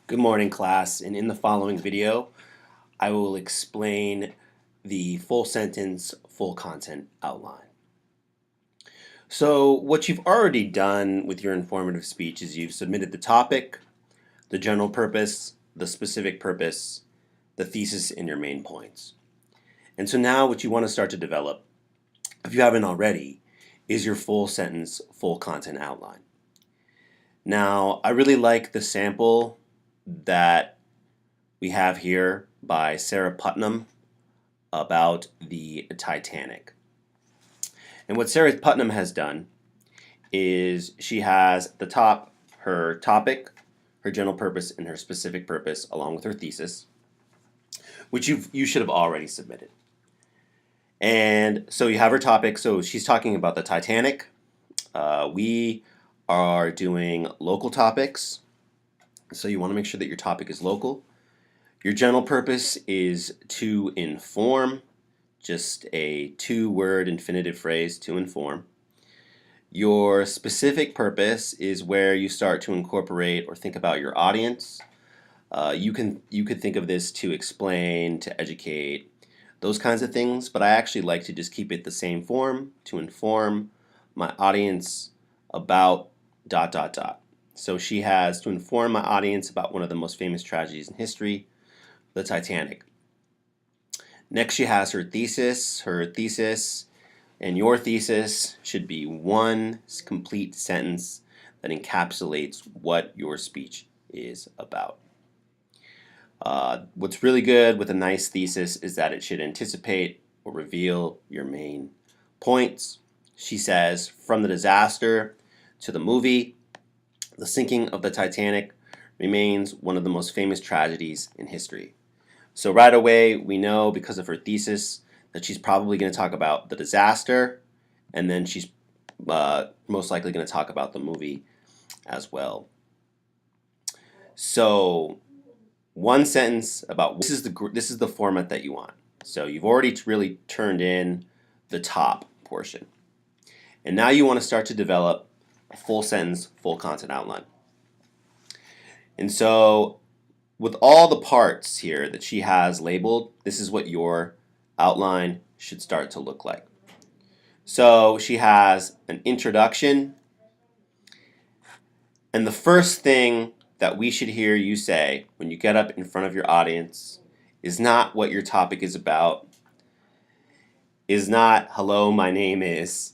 Good morning, class, and in the following video, I will explain the full sentence, full content outline. So what you've already done with your informative speech is you've submitted the topic, the general purpose, the specific purpose, the thesis, and your main points. And so now what you want to start to develop, if you haven't already, is your full sentence, full content outline. Now, I really like the sample that we have here by Sarah Putnam about the Titanic. And what Sarah Putnam has done is she has at the top her topic, her general purpose, and her specific purpose, along with her thesis, which you should have already submitted. And so you have her topic. So she's talking about the Titanic. We are doing local topics. So you want to make sure that your topic is local. Your general purpose is to inform, just a two-word infinitive phrase, to inform. Your specific purpose is where you start to incorporate or think about your audience. You could think of this to explain, to educate, those kinds of things, but I actually like to just keep it the same form, to inform my audience about ... So she has to inform my audience about one of the most famous tragedies in history, the Titanic. Next she has her thesis. Her thesis and your thesis should be one complete sentence that encapsulates what your speech is about. What's really good with a nice thesis is that it should anticipate or reveal your main points. She says, from the disaster to the movie, the sinking of the Titanic remains one of the most famous tragedies in history. So right away, we know because of her thesis that she's probably going to talk about the disaster, and then she's most likely going to talk about the movie as well. So one sentence about this is the format that you want. So you've already really turned in the top portion, and now you want to start to develop a full sentence, full content outline. And so with all the parts here that she has labeled, this is what your outline should start to look like. So she has an introduction, and the first thing that we should hear you say when you get up in front of your audience is not what your topic is about, is not hello, my name is.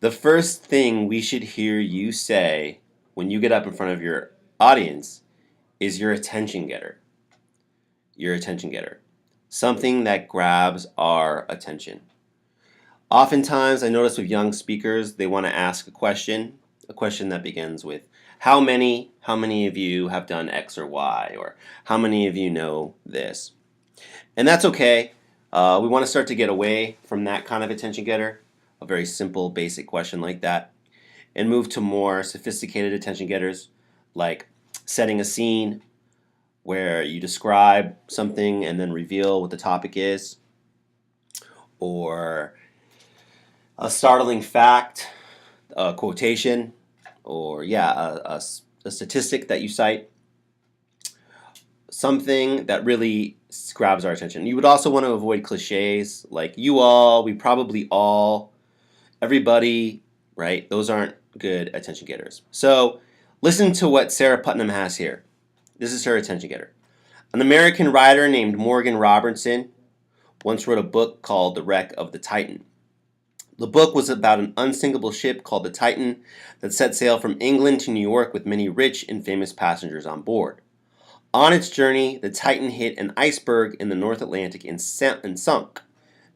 The first thing we should hear you say when you get up in front of your audience is your attention getter. Your attention getter. Something that grabs our attention. Oftentimes, I notice with young speakers, they want to ask a question that begins with, how many of you have done X or Y, or how many of you know this? And that's okay. We want to start to get away from that kind of attention getter, a very simple, basic question like that, and move to more sophisticated attention getters, like setting a scene where you describe something and then reveal what the topic is, or a startling fact, a quotation, or a statistic that you cite, something that really grabs our attention. You would also want to avoid cliches like you all, we probably all, everybody, right? Those aren't good attention getters. So listen to what Sarah Putnam has here. This is her attention getter. An American writer named Morgan Robertson once wrote a book called The Wreck of the Titan. The book was about an unsinkable ship called the Titan that set sail from England to New York with many rich and famous passengers on board. On its journey, the Titan hit an iceberg in the North Atlantic and sunk.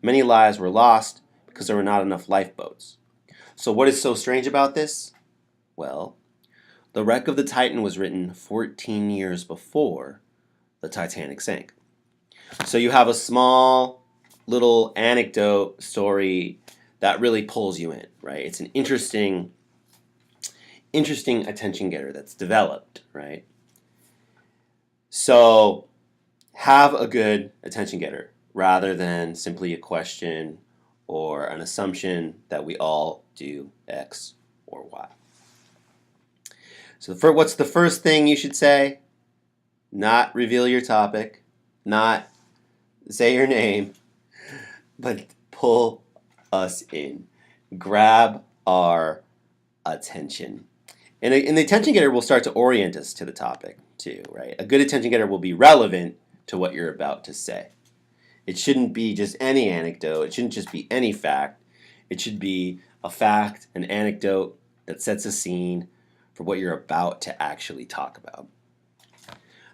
Many lives were lost because there were not enough lifeboats. So what is so strange about this? Well, The Wreck of the Titan was written 14 years before the Titanic sank. So you have a small little anecdote story that really pulls you in, right? It's an interesting attention getter that's developed, right? So have a good attention getter rather than simply a question or an assumption that we all do X or Y. So what's the first thing you should say? not reveal your topic, not say your name, but pull us in. Grab our attention. And the attention getter will start to orient us to the topic too, right? A good attention getter will be relevant to what you're about to say. It shouldn't be just any anecdote. It shouldn't just be any fact. It should be a fact, an anecdote that sets a scene for what you're about to actually talk about.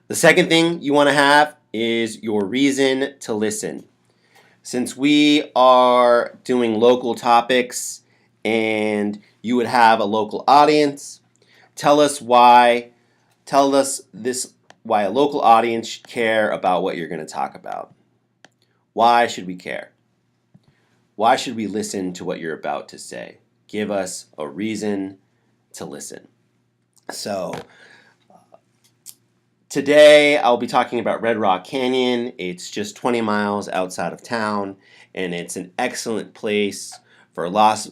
The second thing you want to have is your reason to listen. Since we are doing local topics and you would have a local audience, tell us why a local audience should care about what you're going to talk about. Why should we care? Why should we listen to what you're about to say? Give us a reason to listen. So, today I'll be talking about Red Rock Canyon. It's just 20 miles outside of town, and it's an excellent place for Las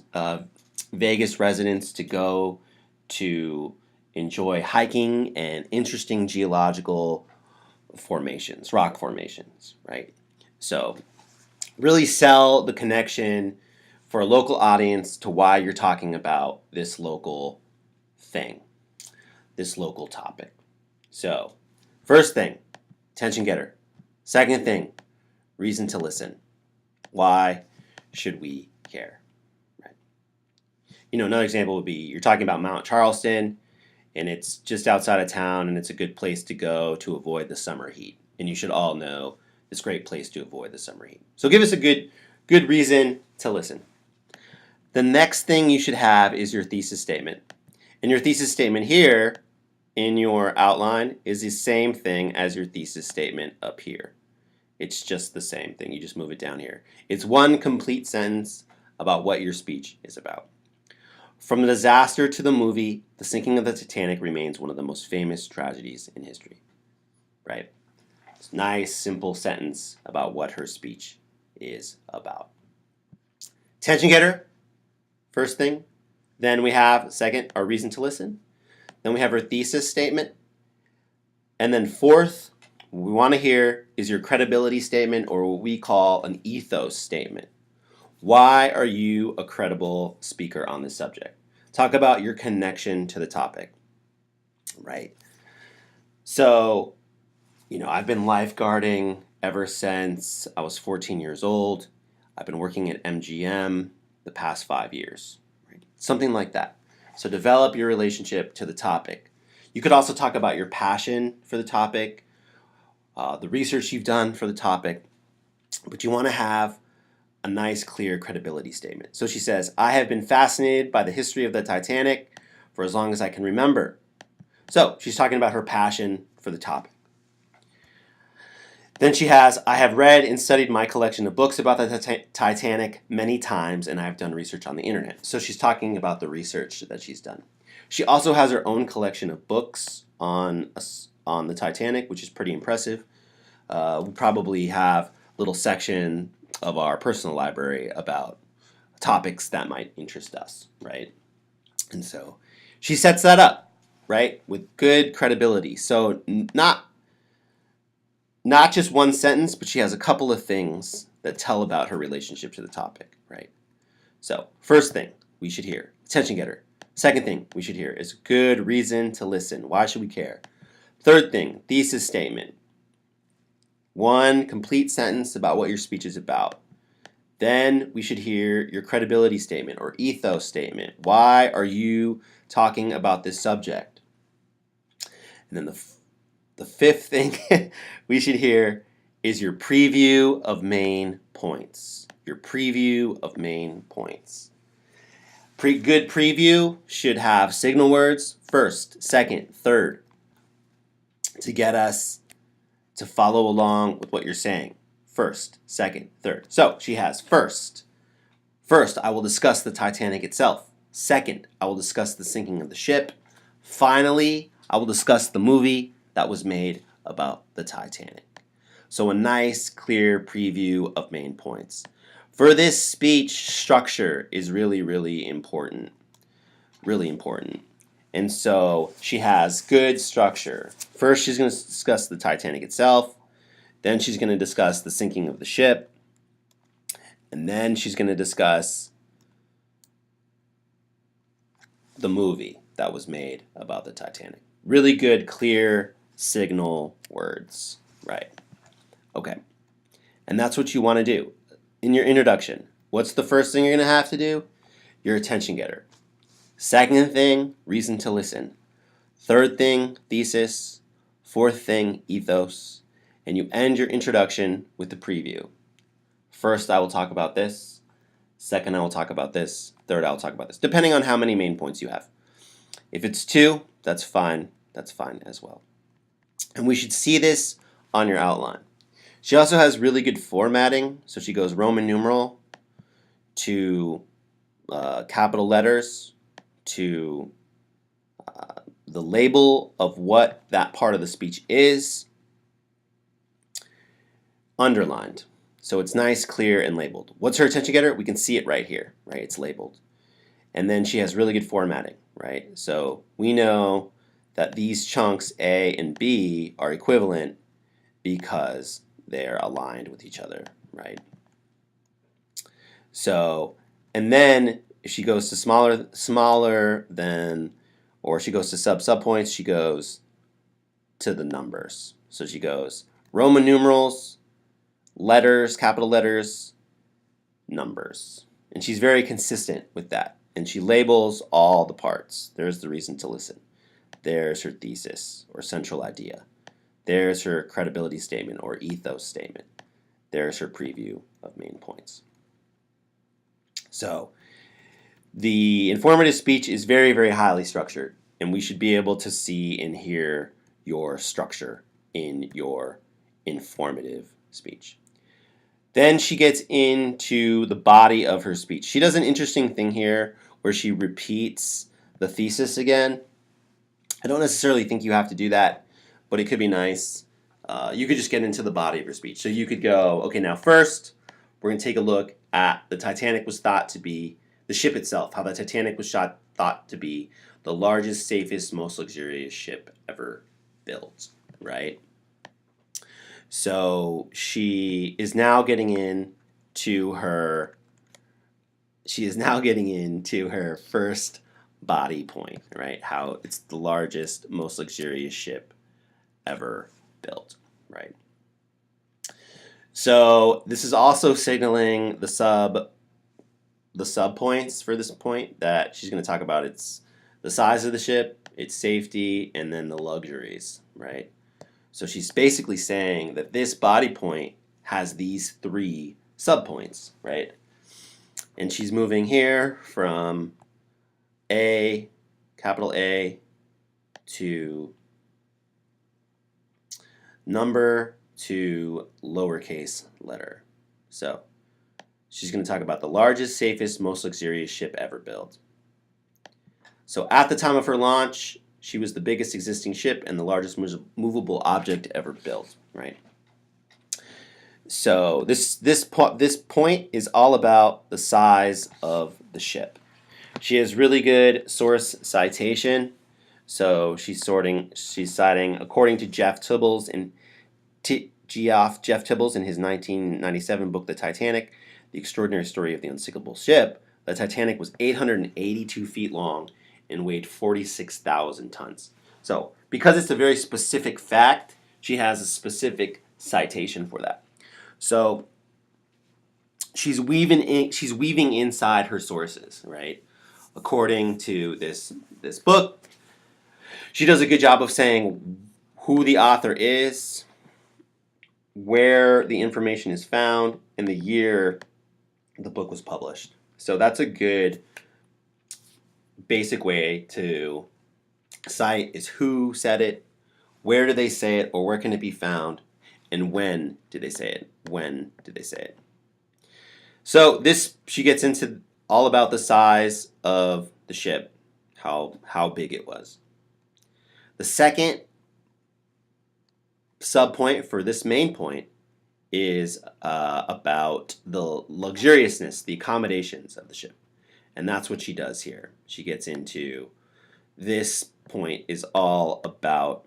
Vegas residents to go to enjoy hiking and interesting geological formations, rock formations, right? So really sell the connection for a local audience to why you're talking about this local thing, this local topic. So first thing, attention getter. Second thing, reason to listen. Why should we care? Right. Another example would be you're talking about Mount Charleston, and it's just outside of town, and it's a good place to go to avoid the summer heat. And you should all know it's a great place to avoid the summer heat. So give us a good reason to listen. The next thing you should have is your thesis statement. And your thesis statement here in your outline is the same thing as your thesis statement up here. It's just the same thing. You just move it down here. It's one complete sentence about what your speech is about. From the disaster to the movie, the sinking of the Titanic remains one of the most famous tragedies in history. Right? It's a nice, simple sentence about what her speech is about. Attention getter, first thing. Then we have, second, our reason to listen. Then we have our thesis statement. And then fourth, what we want to hear is your credibility statement, or what we call an ethos statement. Why are you a credible speaker on this subject? Talk about your connection to the topic, right? So, I've been lifeguarding ever since I was 14 years old. I've been working at MGM the past 5 years, right? Something like that. So develop your relationship to the topic. You could also talk about your passion for the topic, the research you've done for the topic, but you want to have a nice, clear credibility statement. So she says, I have been fascinated by the history of the Titanic for as long as I can remember. So she's talking about her passion for the topic. Then she has, I have read and studied my collection of books about the Titanic many times, and I have done research on the internet. So she's talking about the research that she's done. She also has her own collection of books on the Titanic, which is pretty impressive. We probably have a little section of our personal library about topics that might interest us, right? And so she sets that up, right, with good credibility. So not just one sentence, but she has a couple of things that tell about her relationship to the topic, right? So first thing we should hear, attention getter. Second thing we should hear is good reason to listen. Why should we care? Third thing, thesis statement. One complete sentence about what your speech is about. Then we should hear your credibility statement or ethos statement. Why are you talking about this subject? And then the fifth thing we should hear is your preview of main points. Your preview of main points. Good preview should have signal words, first, second, third, to get us to follow along with what you're saying. First, second, third. So she has first. First, I will discuss the Titanic itself. Second, I will discuss the sinking of the ship. Finally, I will discuss the movie that was made about the Titanic. So a nice, clear preview of main points. For this speech, structure is really, really important. Really important. And so she has good structure. First, she's going to discuss the Titanic itself. Then she's going to discuss the sinking of the ship. And then she's going to discuss the movie that was made about the Titanic. Really good, clear signal words. Right. Okay. And that's what you want to do. In your introduction, what's the first thing you're going to have to do? Your attention getter. Second thing, reason to listen. Third thing, thesis. Fourth thing, ethos. And you end your introduction with the preview. First, I will talk about this. Second, I will talk about this. Third, I will talk about this, depending on how many main points you have. If it's 2, that's fine. That's fine as well. And we should see this on your outline. She also has really good formatting. So she goes Roman numeral to capital letters to the label of what that part of the speech is, underlined. So it's nice, clear, and labeled. What's her attention getter? We can see it right here, right? It's labeled. And then she has really good formatting, right? So we know that these chunks A and B are equivalent because they're aligned with each other, right? So, and then if she goes to smaller than, or she goes to sub-points, she goes to the numbers. So she goes Roman numerals, letters, capital letters, numbers. And she's very consistent with that. And she labels all the parts. There's the reason to listen. There's her thesis or central idea. There's her credibility statement or ethos statement. There's her preview of main points. So the informative speech is very, very highly structured, and we should be able to see and hear your structure in your informative speech. Then she gets into the body of her speech. She does an interesting thing here where she repeats the thesis again. I don't necessarily think you have to do that, but it could be nice. You could just get into the body of your speech. So you could go, okay, now first, we're going to take a look at the Titanic was thought to be, the ship itself, how the Titanic was thought to be the largest, safest, most luxurious ship ever built, right? So she is now getting into her first body point, right? How it's the largest, most luxurious ship ever built, right? So this is also signaling the sub points for this point that she's going to talk about. It's the size of the ship, its safety, and then the luxuries, right? So she's basically saying that this body point has these 3 subpoints, right? And she's moving here from A, capital A, to number to lowercase letter. So she's going to talk about the largest, safest, most luxurious ship ever built. So at the time of her launch, she was the biggest existing ship and the largest movable object ever built, right? So this point is all about the size of the ship. She has really good source citation. So she's citing according to Jeff Tibbles in his 1997 book The Titanic, The Extraordinary Story of the Unsinkable Ship. The Titanic was 882 feet long and weighed 46,000 tons. So because it's a very specific fact, she has a specific citation for that. So she's weaving inside her sources, right? According to this book, she does a good job of saying who the author is, where the information is found, and the year the book was published. So that's a good basic way to cite is who said it, where did they say it, or where can it be found, and when did they say it? When did they say it? So she gets into all about the size of the ship, how big it was. The second subpoint for this main point is about the luxuriousness, the accommodations of the ship. And that's what she does here. She gets into this point is all about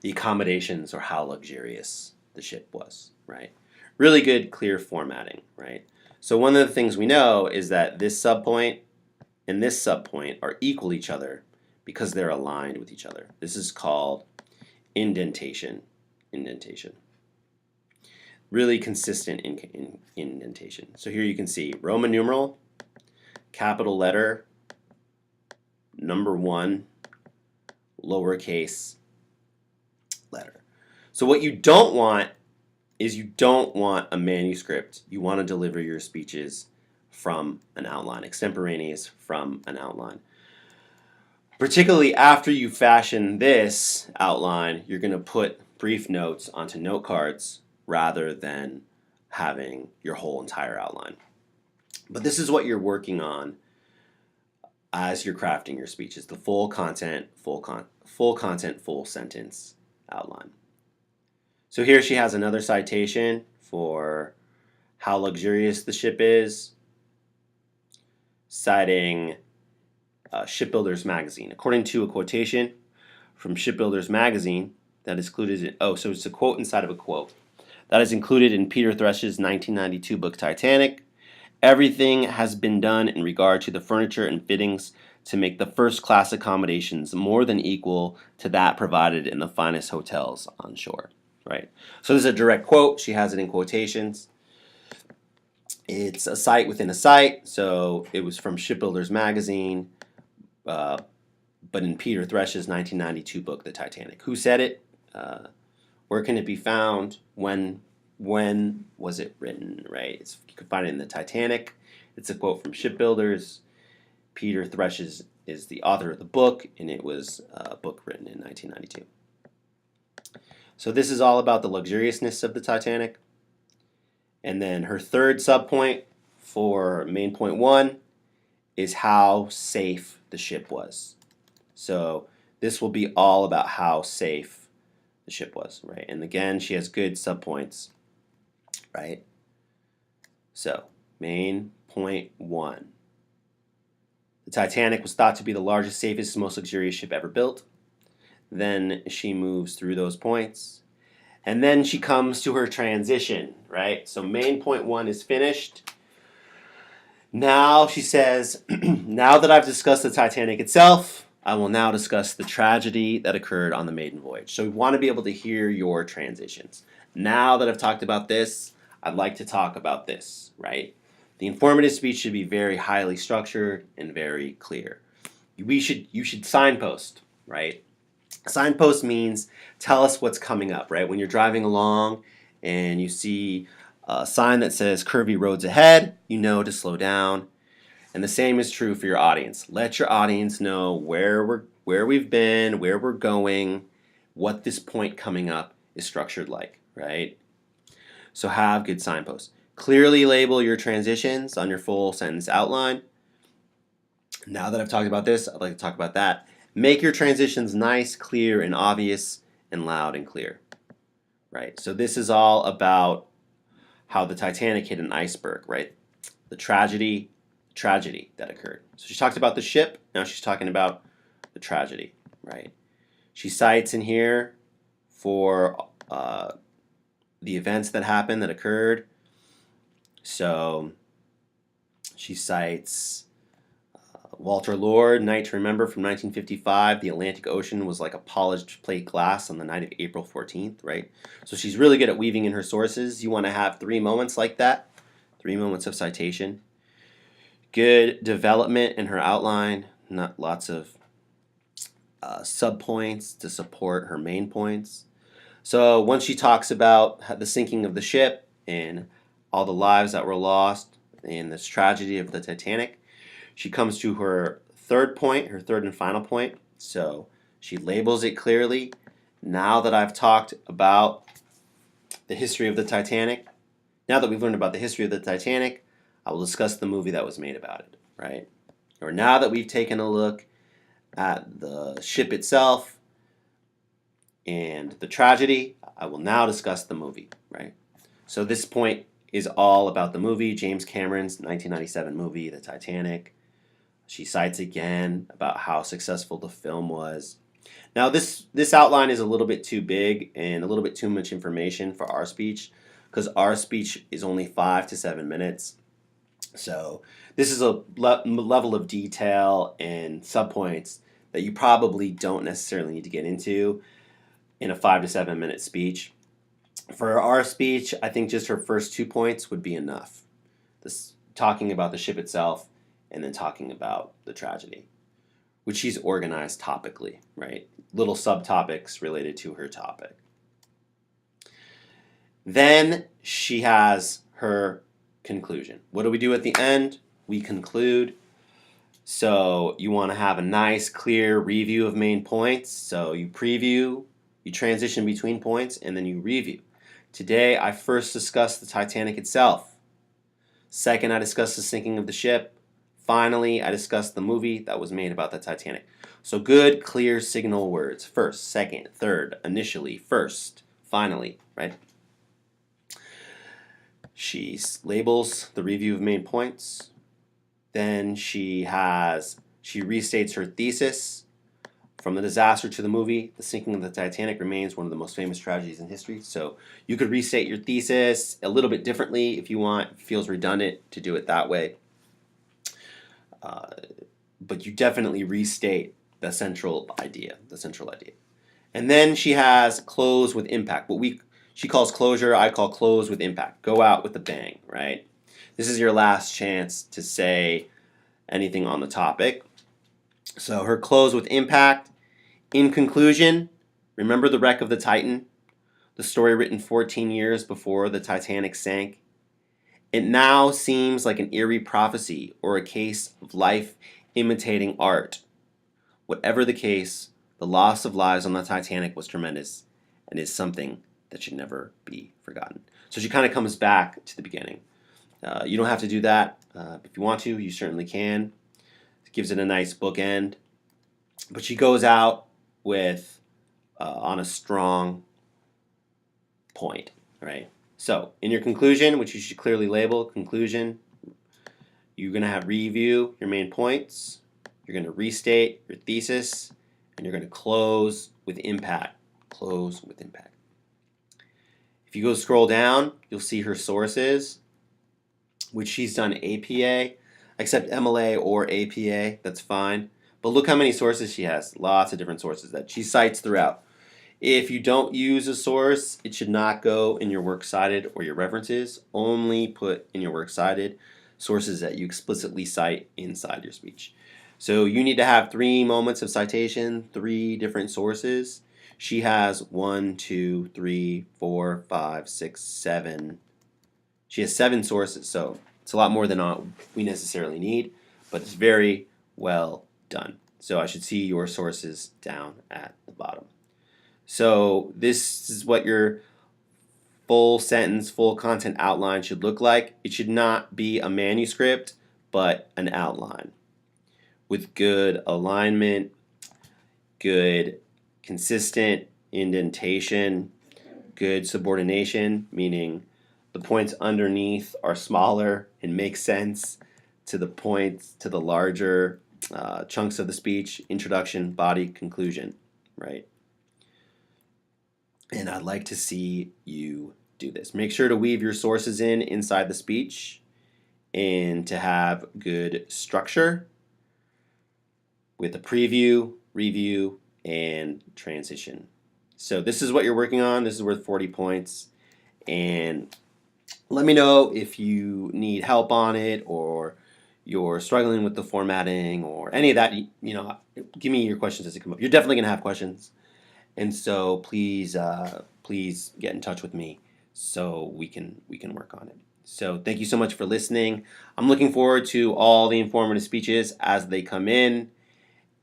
the accommodations or how luxurious the ship was, right? Really good, clear formatting, right? So one of the things we know is that this subpoint and this subpoint are equal each other because they're aligned with each other. This is called indentation. Indentation. Really consistent in indentation. So here you can see Roman numeral, capital letter, number 1, lowercase letter. So what you don't want is you don't want a manuscript. You want to deliver your speeches from an outline, extemporaneous from an outline. Particularly after you fashion this outline, you're going to put brief notes onto note cards rather than having your whole entire outline. But this is what you're working on as you're crafting your speeches, the full content, full sentence outline. So here she has another citation for how luxurious the ship is, citing Shipbuilders Magazine. According to a quotation from Shipbuilders Magazine that is included in, so it's a quote inside of a quote. That is included in Peter Thrush's 1992 book Titanic. Everything has been done in regard to the furniture and fittings to make the first class accommodations more than equal to that provided in the finest hotels on shore. Right? So this is a direct quote. She has it in quotations. It's a site within a site. So it was from Shipbuilders Magazine, but in Peter Thrush's 1992 book, The Titanic. Who said it? Where can it be found? When was it written? Right? You can find it in The Titanic. It's a quote from Shipbuilders. Peter Thrush is the author of the book, and it was a book written in 1992. So this is all about the luxuriousness of the Titanic. And then her third subpoint for main point 1 is how safe the ship was. So this will be all about how safe the ship was, right? And again, she has good subpoints, right? So main point 1. The Titanic was thought to be the largest, safest, most luxurious ship ever built. Then she moves through those points. And then she comes to her transition, right? So main point 1 is finished. Now she says, now that I've discussed the Titanic itself, I will now discuss the tragedy that occurred on the maiden voyage. So we want to be able to hear your transitions. Now that I've talked about this, I'd like to talk about this, right? The informative speech should be very highly structured and very clear. You should signpost, right? Signpost means tell us what's coming up, right? When you're driving along and you see a sign that says curvy roads ahead, you know to slow down. And the same is true for your audience. Let your audience know where we've been, where we're going, what this point coming up is structured like, right? So have good signposts. Clearly label your transitions on your full sentence outline. Now that I've talked about this, I'd like to talk about that. Make your transitions nice, clear, and obvious, and loud and clear. Right? So this is all about how the Titanic hit an iceberg, right? The tragedy that occurred. So she talked about the ship, now she's talking about the tragedy, right? She cites in here for the events that happened, that occurred. So she cites Walter Lord, Night to Remember from 1955. The Atlantic Ocean was like a polished plate glass on the night of April 14th, right? So she's really good at weaving in her sources. You want to have 3 moments like that, 3 moments of citation. Good development in her outline, not lots of subpoints to support her main points. So once she talks about the sinking of the ship and all the lives that were lost in this tragedy of the Titanic, she comes to her third point, her third and final point. So she labels it clearly. Now that I've talked about the history of the Titanic, now that we've learned about the history of the Titanic, I will discuss the movie that was made about it, right? Or now that we've taken a look at the ship itself and the tragedy, I will now discuss the movie, right? So this point is all about the movie, James Cameron's 1997 movie, The Titanic. She cites again about how successful the film was. Now this outline is a little bit too big and a little bit too much information for our speech, because our speech is only 5 to 7 minutes. So this is a level of detail and subpoints that you probably don't necessarily need to get into in a 5 to 7 minute speech. For our speech, I think just her first 2 points would be enough. This talking about the ship itself and then talking about the tragedy, which she's organized topically, right? Little subtopics related to her topic. Then she has her conclusion. What do we do at the end? We conclude. So you want to have a nice, clear review of main points. So you preview, you transition between points, and then you review. Today, I first discussed the Titanic itself. Second, I discussed the sinking of the ship. Finally, I discussed the movie that was made about the Titanic. So good, clear signal words. First, second, third, initially, first, finally, right? She labels the review of main points. Then she restates her thesis. From the disaster to the movie, the sinking of the Titanic remains one of the most famous tragedies in history. So you could restate your thesis a little bit differently if you want. It feels redundant to do it that way. But you definitely restate the central idea. And then she has close with impact. She calls closure, I call close with impact. Go out with a bang, right? This is your last chance to say anything on the topic. So her close with impact. In conclusion, remember the wreck of the Titan, the story written 14 years before the Titanic sank. It now seems like an eerie prophecy or a case of life imitating art. Whatever the case, the loss of lives on the Titanic was tremendous and is something that should never be forgotten. So she kind of comes back to the beginning. You don't have to do that. If you want to, you certainly can. It gives it a nice bookend. But she goes out with on a strong point, right? So in your conclusion, which you should clearly label conclusion, you're going to have review your main points. You're going to restate your thesis, and you're going to close with impact. Close with impact. If you go scroll down, you'll see her sources, which she's done APA, except MLA or APA, that's fine. But look how many sources she has. Lots of different sources that she cites throughout. If you don't use a source, it should not go in your works cited or your references. Only put in your works cited sources that you explicitly cite inside your speech. So you need to have 3 moments of citation, 3 different sources. She has 1, 2, 3, 4, 5, 6, 7. She has 7 sources, so it's a lot more than we necessarily need, but it's very well done. So I should see your sources down at the bottom. So this is what your full sentence, full content outline should look like. It should not be a manuscript, but an outline with good alignment, good consistent indentation, good subordination, meaning the points underneath are smaller and make sense to the points, to the larger chunks of the speech, introduction, body, conclusion, right? And I'd like to see you do this. Make sure to weave your sources inside the speech and to have good structure with a preview, review, and transition. So this is what you're working on. This is worth 40 points. And let me know if you need help on it or you're struggling with the formatting or any of that. Give me your questions as they come up. You're definitely going to have questions. And so please get in touch with me so we can work on it. So thank you so much for listening. I'm looking forward to all the informative speeches as they come in.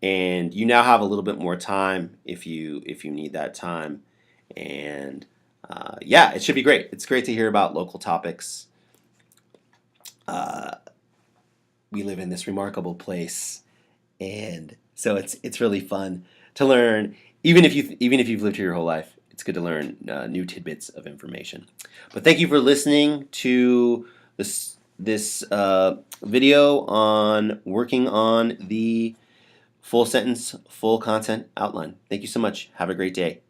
And you now have a little bit more time if you need that time. And yeah, it should be great. It's great to hear about local topics. We live in this remarkable place, and so it's really fun to learn. Even if you've lived here your whole life, it's good to learn new tidbits of information. But thank you for listening to this this video on working on the full sentence, full content outline. Thank you so much. Have a great day.